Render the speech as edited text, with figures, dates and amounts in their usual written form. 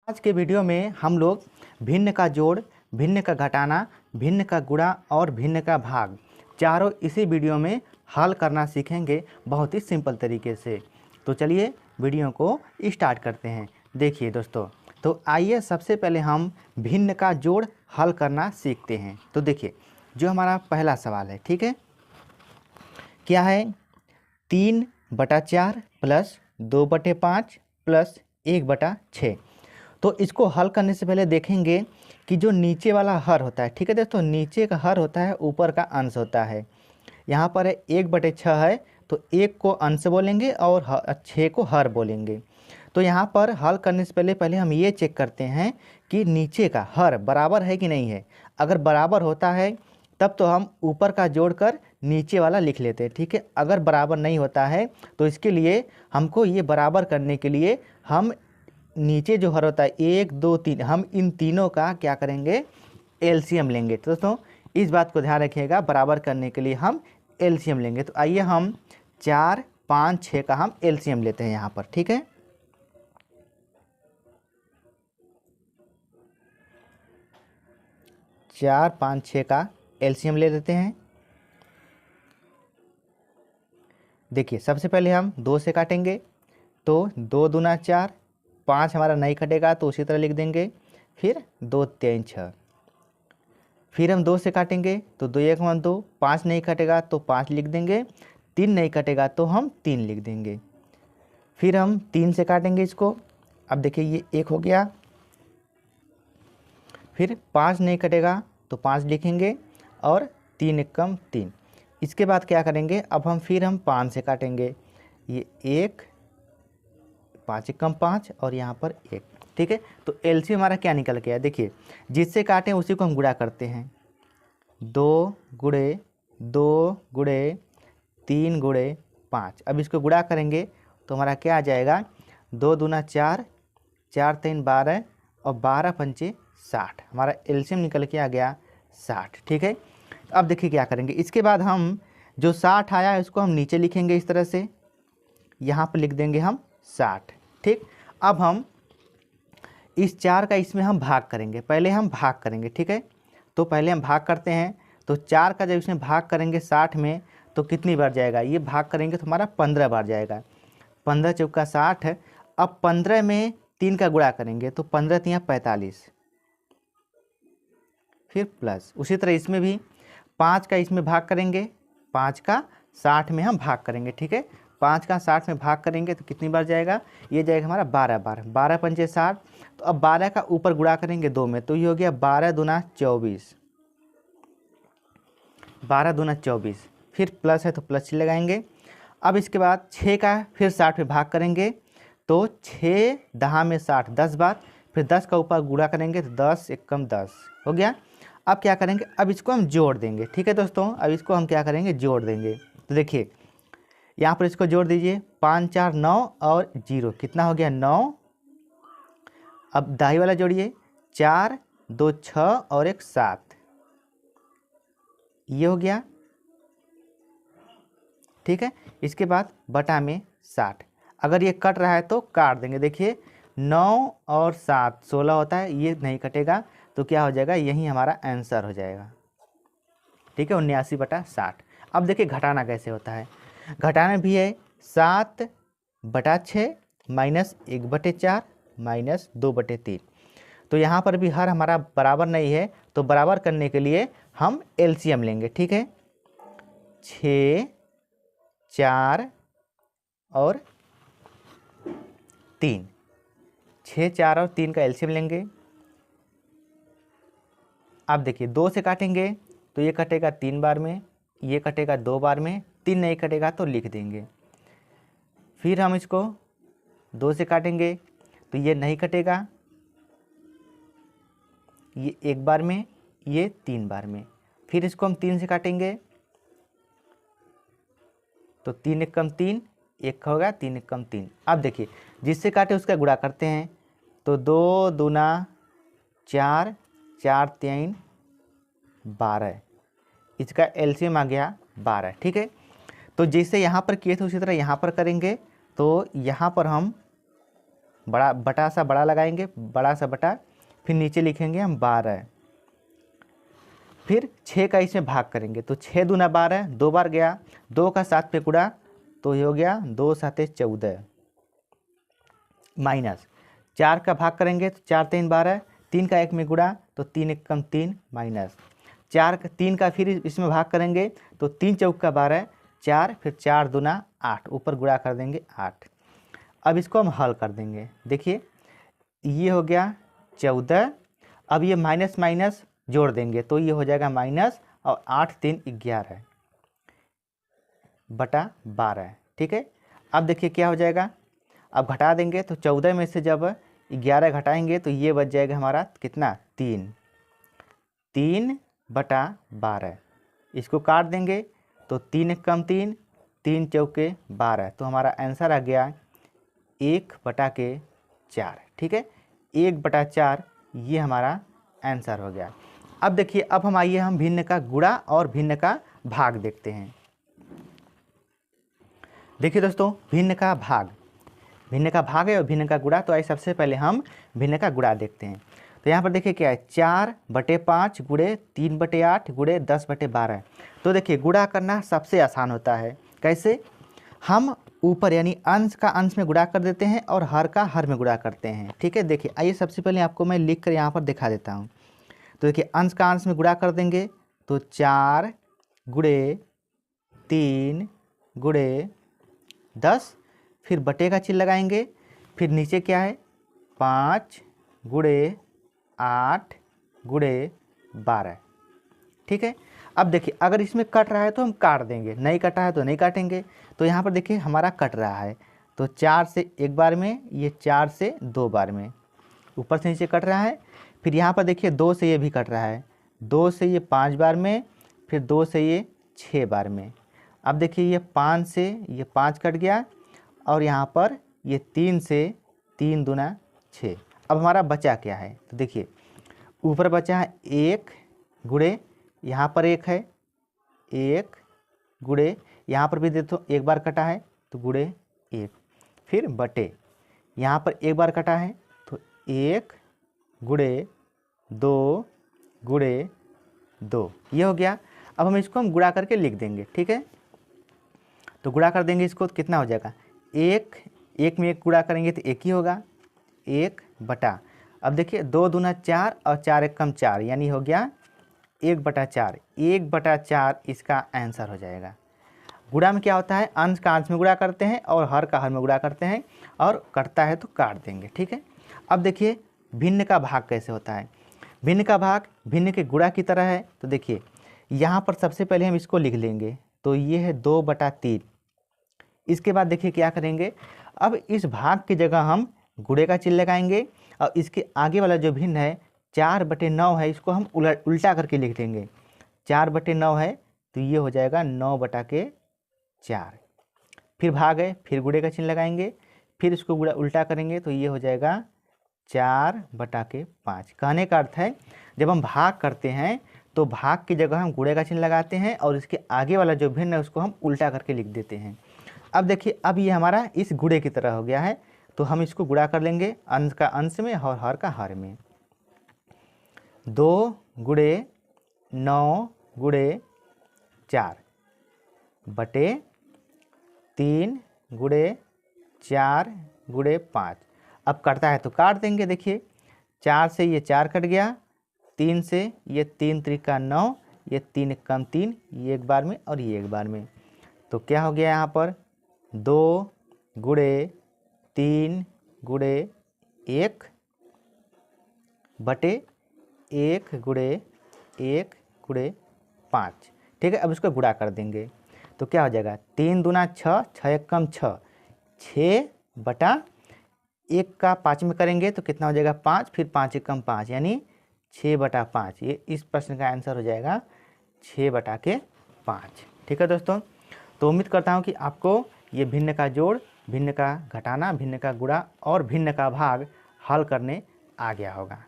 आज के वीडियो में हम लोग भिन्न का जोड़, भिन्न का घटाना, भिन्न का गुणा और भिन्न का भाग चारों इसी वीडियो में हल करना सीखेंगे बहुत ही सिंपल तरीके से। तो चलिए वीडियो को स्टार्ट करते हैं। देखिए दोस्तों, तो आइए सबसे पहले हम भिन्न का जोड़ हल करना सीखते हैं। तो देखिए जो हमारा पहला सवाल है, ठीक है, क्या है 3/4 प्लस 2/5 प्लस 1/6। तो इसको हल करने से पहले देखेंगे कि जो नीचे वाला हर होता है, ठीक है दोस्तों, नीचे का हर होता है, ऊपर का अंश होता है। यहाँ पर 1/6 है तो 1 को अंश बोलेंगे और 6 को हर बोलेंगे। तो यहाँ पर हल करने से पहले हम ये चेक करते हैं कि नीचे का हर बराबर है कि नहीं है। अगर बराबर होता है तब तो हम ऊपर का जोड़कर नीचे वाला लिख लेते हैं, ठीक है। अगर बराबर नहीं होता है तो इसके लिए हमको ये बराबर करने के लिए हम नीचे जो हर होता है 1 2 3, हम इन तीनों का क्या करेंगे, एलसीएम लेंगे। तो दोस्तों इस बात को ध्यान रखिएगा, बराबर करने के लिए हम एलसीएम लेंगे। तो आइए हम 4 5 6 का हम एलसीएम लेते हैं यहाँ पर, ठीक है। चार 5 6 का एलसीएम ले लेते हैं। देखिए सबसे पहले हम 2 से काटेंगे तो 2 दूना 4, 5 हमारा नहीं कटेगा तो उसी तरह लिख देंगे, फिर 2 3 6। फिर हम 2 से काटेंगे तो 2 1 2, 5 नहीं कटेगा तो 5 लिख देंगे, 3 नहीं कटेगा तो हम 3 लिख देंगे। फिर हम 3 से काटेंगे इसको, अब देखिए ये 1 हो गया। फिर 5 नहीं कटेगा तो 5 लिखेंगे और 3 एकम 3। इसके बाद क्या करेंगे, अब हम 5 से काटेंगे, ये 1 5 एकम 5 और यहाँ पर 1, ठीक है। तो एलसीएम हमारा क्या निकल गया, देखिए जिससे काटें उसी को हम गुणा करते हैं। 2 गुणे 2 गुणे 3 गुणे 5। अब इसको गुणा करेंगे तो हमारा क्या आ जाएगा, 2 दूना 4, 4 3 12 और 12 पंचे 60। हमारा एलसीएम निकल के आ गया 60, ठीक है। अब देखिए क्या करेंगे, इसके बाद हम जो 60 आया है उसको हम नीचे लिखेंगे इस तरह से, यहाँ पर लिख देंगे हम 60, ठीक। अब हम इस 4 का इसमें हम भाग करेंगे, पहले हम भाग करेंगे, ठीक है। तो पहले हम भाग करते हैं, तो 4 का जब इसमें भाग करेंगे 60 में तो कितनी बार जाएगा, ये भाग करेंगे तो हमारा 15 बार जाएगा। 15 चौका 60 है। अब 15 में 3 का गुणा करेंगे तो 15 3 45, फिर प्लस। उसी तरह इसमें भी 5 का इसमें भाग करेंगे, 5 का 60 में हम भाग करेंगे, ठीक है। 5 का 60 में भाग करेंगे तो कितनी बार जाएगा, ये जाएगा हमारा 12 बार, 12 पंचे 60। तो अब 12 का ऊपर गुणा करेंगे 2 में तो ये हो गया 12 दूना 24, 12 दूना 24, फिर प्लस है तो प्लस लगाएंगे। अब इसके बाद 6 का फिर 60 में भाग करेंगे तो 6 10 में 60 10 बार, फिर 10 का ऊपर गुणा करेंगे तो 10 एकम 10 हो गया। अब क्या करेंगे, अब इसको हम जोड़ देंगे, ठीक है दोस्तों। अब इसको हम क्या करेंगे, जोड़ देंगे। तो देखिए यहाँ पर इसको जोड़ दीजिए, 5 4 9 और 0, कितना हो गया 9। अब दाई वाला जोड़िए, 4 2 6 और 1 7, ये हो गया, ठीक है। इसके बाद बटा में 60, अगर ये कट रहा है तो काट देंगे। देखिए 9 और 7 16 होता है, ये नहीं कटेगा तो क्या हो जाएगा, यही हमारा आंसर हो जाएगा, ठीक है, 79/60। अब देखिए घटाना कैसे होता है, घटाना भी है 7/6 माइनस 1/4 माइनस 2/3। तो यहाँ पर भी हर हमारा बराबर नहीं है तो बराबर करने के लिए हम एलसीएम लेंगे, ठीक है। 6 4 और 3, 6 4 और 3 का एलसीएम लेंगे। अब देखिए 2 से काटेंगे तो ये कटेगा 3 बार में, ये कटेगा 2 बार में, 3 नहीं कटेगा तो लिख देंगे। फिर हम इसको 2 से काटेंगे तो ये नहीं कटेगा, ये 1 बार में, ये 3 बार में। फिर इसको हम 3 से काटेंगे तो 3 एकम 3, 1 होगा 3 एकम 3। अब देखिए जिससे काटे उसका गुणा करते हैं तो 2 दूना 4, 4 3 12, इसका एलसीएम आ गया 12, ठीक है। तो जैसे यहाँ पर किए थे उसी तरह यहाँ पर करेंगे। तो यहाँ पर हम बड़ा बटा सा बड़ा लगाएंगे, बड़ा सा बटा, फिर नीचे लिखेंगे हम 12, फिर 6 का इसमें भाग करेंगे तो 6 दूना 12, 2 बार गया, 2 का 7 पे गुणा तो ये हो गया 2 7 14, माइनस 4 का भाग करेंगे तो 4 3 12, 3 का 1 में गुणा तो 3 1 कम 3, माइनस 3 का फिर इसमें भाग करेंगे तो 3 चौक का 12, 4 फिर 4 दूना 8, ऊपर गुणा कर देंगे 8। अब इसको हम हल कर देंगे। देखिए ये हो गया 14, अब ये माइनस माइनस जोड़ देंगे तो ये हो जाएगा माइनस, और 8 3 11 बटा 12। ठीक है, अब देखिए क्या हो जाएगा, अब घटा देंगे तो 14 में से जब 11 घटाएंगे तो ये बच जाएगा हमारा कितना, 3 बटा 12। इसको काट देंगे तो 3 1 कम 3, 3 चौके 12, तो हमारा आंसर आ गया 1/4। ठीक है, 1/4 ये हमारा आंसर हो गया। अब देखिए, अब हम आइए हम भिन्न का गुणा और भिन्न का भाग देखते हैं। देखिए दोस्तों, भिन्न का भाग है और भिन्न का गुणा। तो आइए सबसे पहले हम भिन्न का गुणा देखते हैं। तो यहाँ पर देखिए क्या है, 4/5 गुणे 3/8 गुणे 10/12। तो देखिए गुणा करना सबसे आसान होता है। कैसे, हम ऊपर यानी अंश का अंश में गुणा कर देते हैं और हर का हर में गुणा करते हैं। ठीक है, देखिए आइए सबसे पहले आपको मैं लिख कर यहाँ पर दिखा देता हूँ। तो देखिए अंश का अंश में गुणा कर देंगे तो 4 गुणे 3 गुणे 10, फिर बटे का चिन्ह लगाएंगे, फिर नीचे क्या है 5 गुणे 8 गुणे 12। ठीक है, अब देखिए अगर इसमें कट रहा है तो हम काट देंगे, नहीं कटा है तो नहीं काटेंगे। तो यहाँ पर देखिए हमारा कट रहा है तो 4 से 1 बार में, ये 4 से 2 बार में, ऊपर से नीचे कट रहा है। फिर यहाँ पर देखिए 2 से ये भी कट रहा है, 2 से ये 5 बार में, फिर 2 से ये 6 बार में। अब देखिए ये 5 से ये 5 कट गया, और यहाँ पर ये 3 से 3 दूना 6। अब हमारा बचा क्या है, तो देखिए ऊपर बचा है 1 गुणे, यहाँ पर 1 है, 1 गुणे, यहाँ पर भी देखो 1 बार कटा है तो गुणे 1, फिर बटे, यहाँ पर 1 बार कटा है तो 1 गुणे 2 गुणे 2, ये हो गया। अब हम इसको हम गुणा करके लिख देंगे। ठीक है, तो गुणा कर देंगे इसको तो कितना हो जाएगा, 1 में 1 गुणा करेंगे तो 1 ही होगा, 1 बटा, अब देखिए 2 दूना 4 और 4 1 कम 4, यानी हो गया 1/4। 1/4 इसका आंसर हो जाएगा। गुणा में क्या होता है, अंश का अंश में गुणा करते हैं और हर का हर में गुणा करते हैं, और कटता है तो काट देंगे। ठीक है, अब देखिए भिन्न का भाग कैसे होता है। भिन्न का भाग भिन्न के गुणा की तरह है। तो देखिए यहाँ पर सबसे पहले हम इसको लिख लेंगे, तो ये है 2/3। इसके बाद देखिए क्या करेंगे, अब इस भाग की जगह हम गुणे का चिन्ह लगाएंगे, और इसके आगे वाला जो भिन्न है 4/9 है, इसको हम उल्टा करके लिख देंगे। 4/9 है तो ये हो जाएगा 9/4। फिर भाग है, फिर गुणे का चिन्ह लगाएंगे, फिर इसको गुणा उल्टा करेंगे तो ये हो जाएगा 4/5। कहने का अर्थ है जब हम भाग करते हैं तो भाग की जगह हम गुणे का चिन्ह लगाते हैं और इसके आगे वाला जो भिन्न है उसको हम उल्टा करके लिख देते हैं। अब देखिए अब ये हमारा इस गुणे की तरह हो गया है, तो हम इसको गुणा कर लेंगे अंश का अंश में और हर का हर में। 2 गुणे 9 गुणे 4 बटे 3 गुणे 4 गुणे 5। अब कटता है तो काट देंगे। देखिए 4 से ये 4 कट गया, 3 से ये 3 त्रिका 9, ये 3 कम 3, ये 1 बार में और ये 1 बार में। तो क्या हो गया यहाँ पर 2 गुणे 3 गुणे 1 बटे 1 गुणे 1 गुणे 5। ठीक है, अब इसको गुणा कर देंगे तो क्या हो जाएगा 3 दूना 6, 6 1 कम 6, 6/1 का 5 में करेंगे तो कितना हो जाएगा 5, फिर 5 1 कम 5, यानी 6/5। ये इस प्रश्न का आंसर हो जाएगा 6/5। ठीक है दोस्तों, तो उम्मीद करता हूँ कि आपको ये भिन्न का जोड़, भिन्न का घटाना, भिन्न का गुणा और भिन्न का भाग हल करने आ गया होगा।